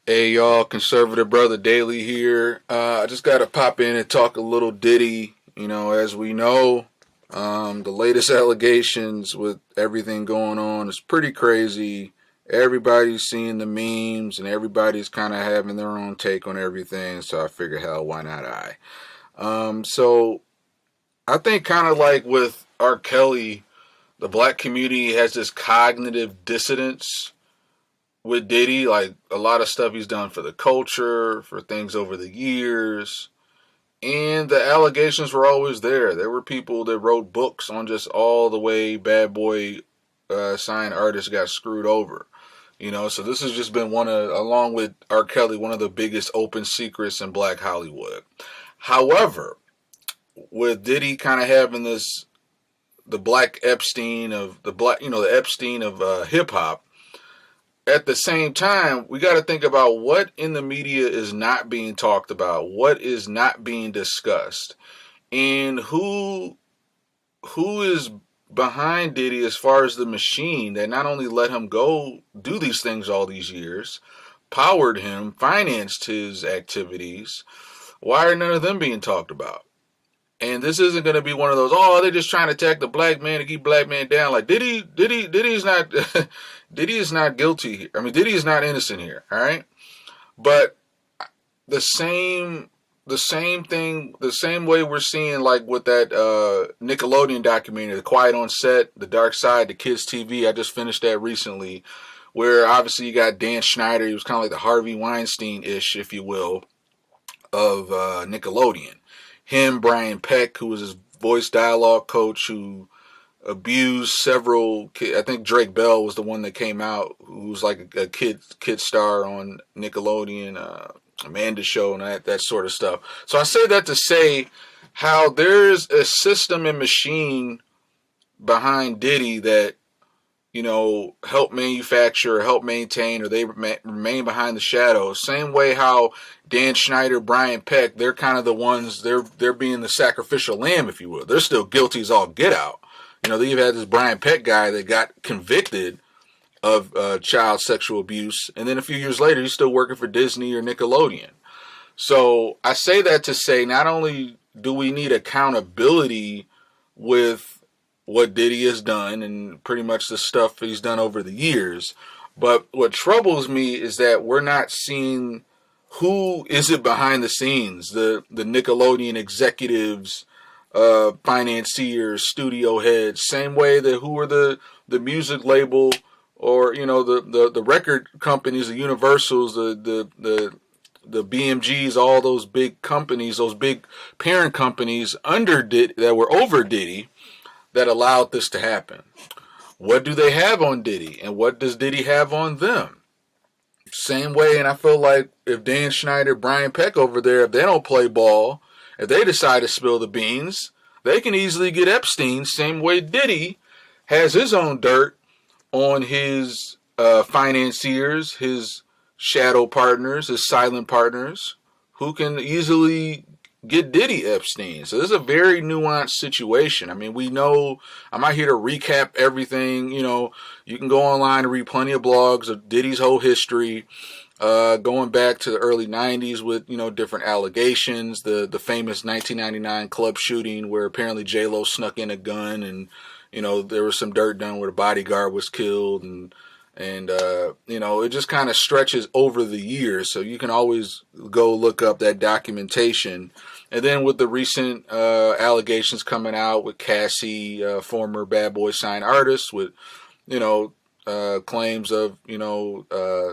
Hey y'all, conservative brother Daily here. I just got to pop in and talk a little Diddy. As we know, the latest allegations with everything going on is pretty crazy. Everybody's seeing the memes and everybody's kind of having their own take on everything. So I figure, hell, why not I? So I think kind of like with R. Kelly, the black community has this cognitive dissonance with Diddy, like a lot of stuff he's done for the culture, for things over the years. And the allegations were always there. There were people that wrote books on just all the way bad boy signed artists got screwed over. So this has just been along with R. Kelly, one of the biggest open secrets in black Hollywood. However, with Diddy kind of having the black Epstein of the Epstein of hip hop, at the same time, we got to think about what in the media is not being talked about, what is not being discussed, and who is behind Diddy as far as the machine that not only let him go do these things all these years, powered him, financed his activities. Why are none of them being talked about? And this isn't going to be one of those, oh, they're just trying to attack the black man to keep black man down. Like Diddy's not, Diddy is not guilty here. I mean, Diddy is not innocent here. All right. But the same thing, the same way we're seeing like with that Nickelodeon documentary, The Quiet on Set, The Dark Side, the Kids TV. I just finished that recently, where obviously you got Dan Schneider. He was kind of like the Harvey Weinstein-ish, if you will, of Nickelodeon. Him, Brian Peck, who was his voice dialogue coach, who abused several kids. I think Drake Bell was the one that came out, who was like a kid star on Nickelodeon, Amanda Show, and that sort of stuff. So I say that to say how there's a system and machine behind Diddy that help manufacture, help maintain, or they remain behind the shadows. Same way how Dan Schneider, Brian Peck, they're kind of the ones, they're being the sacrificial lamb, if you will. They're still guilty as all get out. They even had this Brian Peck guy that got convicted of child sexual abuse, and then a few years later, he's still working for Disney or Nickelodeon. So I say that to say, not only do we need accountability with what Diddy has done and pretty much the stuff he's done over the years, but what troubles me is that we're not seeing who is it behind the scenes, the Nickelodeon executives, financiers, studio heads, same way that who are the music label or the record companies, the Universals, the BMGs, all those big companies, those big parent companies under Diddy that were over Diddy, that allowed this to happen. What do they have on Diddy, and what does Diddy have on them? Same way, and I feel like if Dan Schneider, Brian Peck over there, if they don't play ball, if they decide to spill the beans, they can easily get Epstein. Same way Diddy has his own dirt on his financiers, his shadow partners, his silent partners, who can easily get Diddy Epstein. So this is a very nuanced situation. I mean, we know, I'm not here to recap everything. You can go online and read plenty of blogs of Diddy's whole history, going back to the early 90s with, different allegations. The famous 1999 club shooting where apparently J-Lo snuck in a gun and, there was some dirt done where the bodyguard was killed and it just kind of stretches over the years. So you can always go look up that documentation. And then with the recent allegations coming out with Cassie, former Bad Boy signed artist, with claims of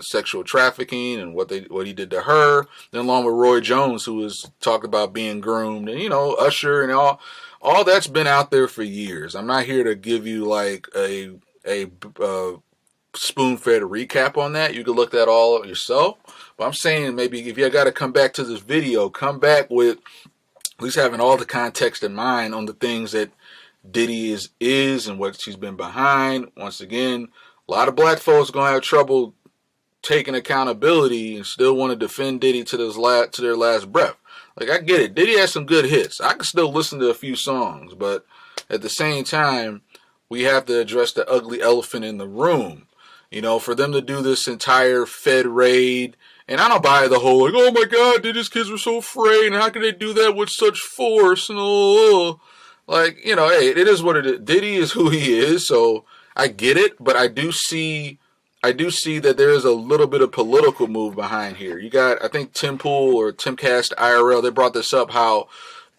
sexual trafficking and what he did to her. Then along with Roy Jones, who was talked about being groomed, and Usher and all that's been out there for years. I'm not here to give you like a spoon-fed recap on that. You can look that all up yourself. But I'm saying maybe if you got to come back to this video, come back with at least having all the context in mind on the things that Diddy is and what she's been behind. Once again, a lot of black folks are going to have trouble taking accountability and still want to defend Diddy to their last breath. Like, I get it. Diddy has some good hits. I can still listen to a few songs, but at the same time, we have to address the ugly elephant in the room. For them to do this entire Fed raid And I don't buy the whole, like, oh my God, Diddy's kids were so afraid, and how can they do that with such force? And like, you know, hey, it is what it is. Diddy is who he is, so I get it, but I do see that there is a little bit of political move behind here. You got, I think Tim Pool or Timcast IRL, they brought this up, how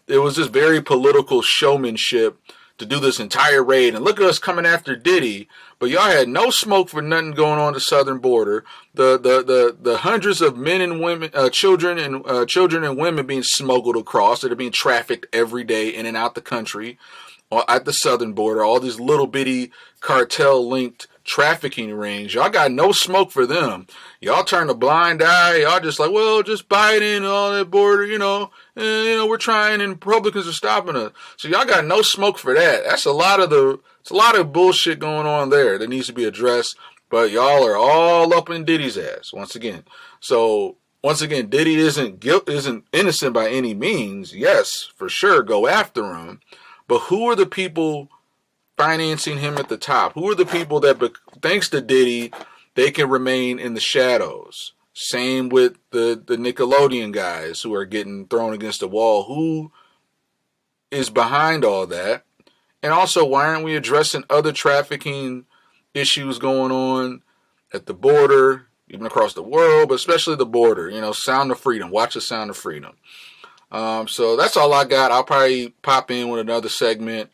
it was just very political showmanship to do this entire raid. And look at us coming after Diddy, but y'all had no smoke for nothing going on the southern border. The hundreds of men and women, children and women being smuggled across that are being trafficked every day in and out the country at the southern border. All these little bitty cartel linked trafficking rings. Y'all got no smoke for them. Y'all turn a blind eye. Y'all just like, well, just Biden and all that border, we're trying and Republicans are stopping us. So y'all got no smoke for that. It's a lot of bullshit going on there that needs to be addressed. But y'all are all up in Diddy's ass once again. So once again, Diddy isn't innocent by any means. Yes, for sure, go after him. But who are the people financing him at the top? Who are the people that, thanks to Diddy, they can remain in the shadows? Same with the Nickelodeon guys who are getting thrown against the wall. Who is behind all that? And also, why aren't we addressing other trafficking issues going on at the border, even across the world, but especially the border? Sound of Freedom. Watch the Sound of Freedom. So that's all I got. I'll probably pop in with another segment.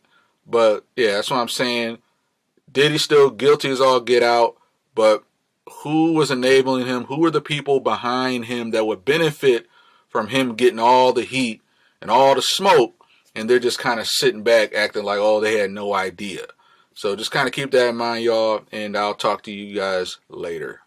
But yeah, that's what I'm saying. Diddy's still guilty as all get out, but who was enabling him? Who were the people behind him that would benefit from him getting all the heat and all the smoke, and they're just kind of sitting back acting like, oh, they had no idea. So just kind of keep that in mind, y'all, and I'll talk to you guys later.